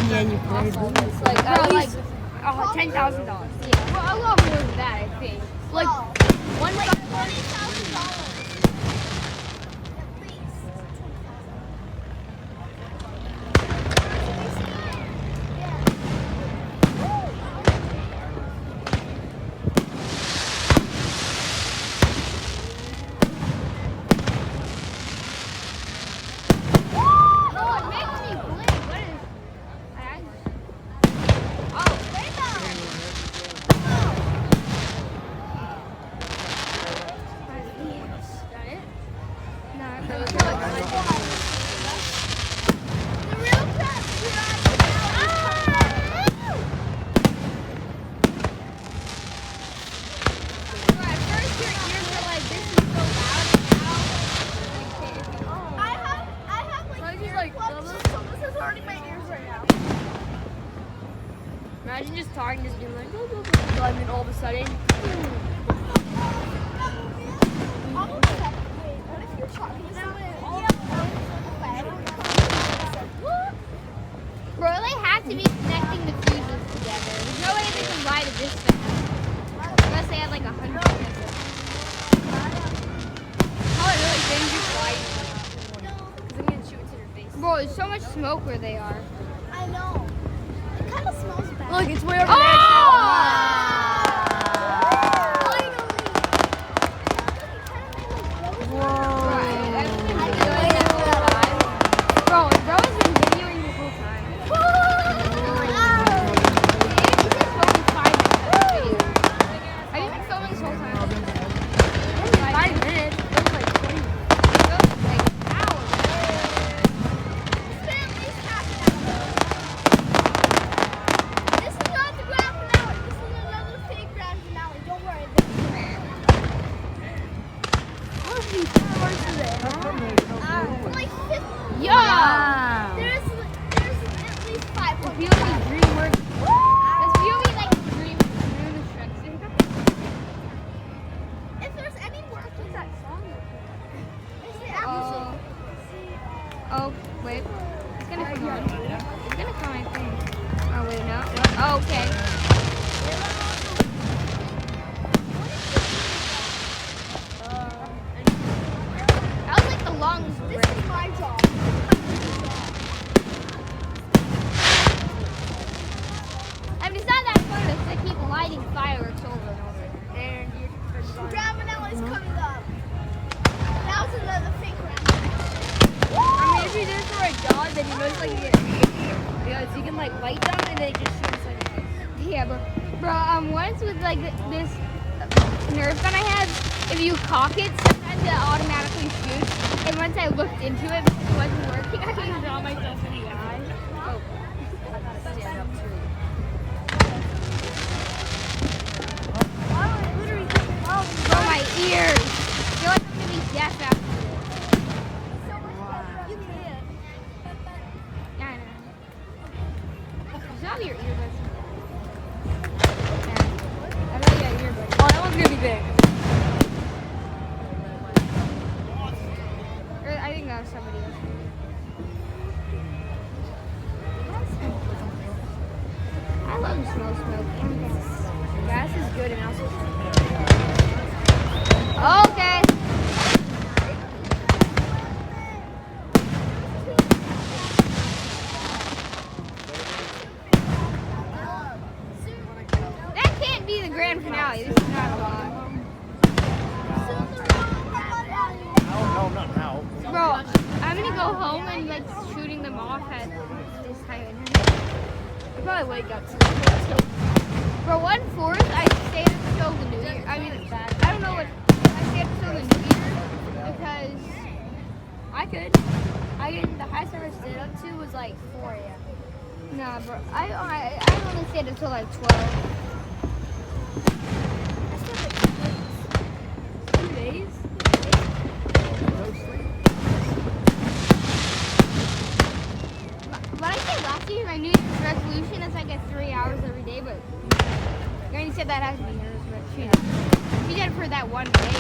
Yeah, you played. It's like $10,000. Yeah, well, a lot more than that, I think. Like $20,000. Imagine just talking, just doing like, blah, blah, blah, and then all of a sudden, bro, they have to be connecting the fuses together. There's no way they can ride it this fast. Unless they had like 100 seconds. Oh, they're like dangerous sliding. Because I'm going to shoot into their face. Bro, there's so much smoke where they are. I know. It kind of smells bad. Look, it's way over Oh! there. Yeah. There's at least 500. If there's any work with that song, it's the episode. Oh, wait. It's gonna come on. It's gonna come, I think. Oh, wait, no. Oh, okay. That was like the longest break. This is my job. I mean, it's not that fun to keep lighting fireworks over and over. And Ravenel is coming up. That was another fake round. I mean, if you do it for a dog, then you most likely get because you can like light them and then it just shoots like. Yeah, bro, once with like this Nerf gun I had, if you cock it, sometimes it automatically shoots. And once I looked into it, it wasn't working. I can draw myself in the eye. Oh, I gotta stand up too. Bro, my ears. I feel like I'm gonna be deaf after this. Yeah, I know. You still have your earbuds. Yeah. I know you got earbuds. Oh, that one's gonna be big. Or I think that was somebody else. I love to smell smoke. Gas is good and also. Okay. That can't be the grand finale. This is not a lot. No, not now. Bro, I'm gonna go home and like shooting them off at this time. I'll probably wake up soon. Bro, 1/4, I stayed up until the New Year. I mean, I don't know what. I stayed up until the New Year because I could. The highest I ever stayed up to was like 4 a.m. Nah, bro. I only stayed until like 12. 2 days? But I said last year my New Year's resolution is I get 3 hours every day, but Granny said that has to be hers, but she did it for that one day.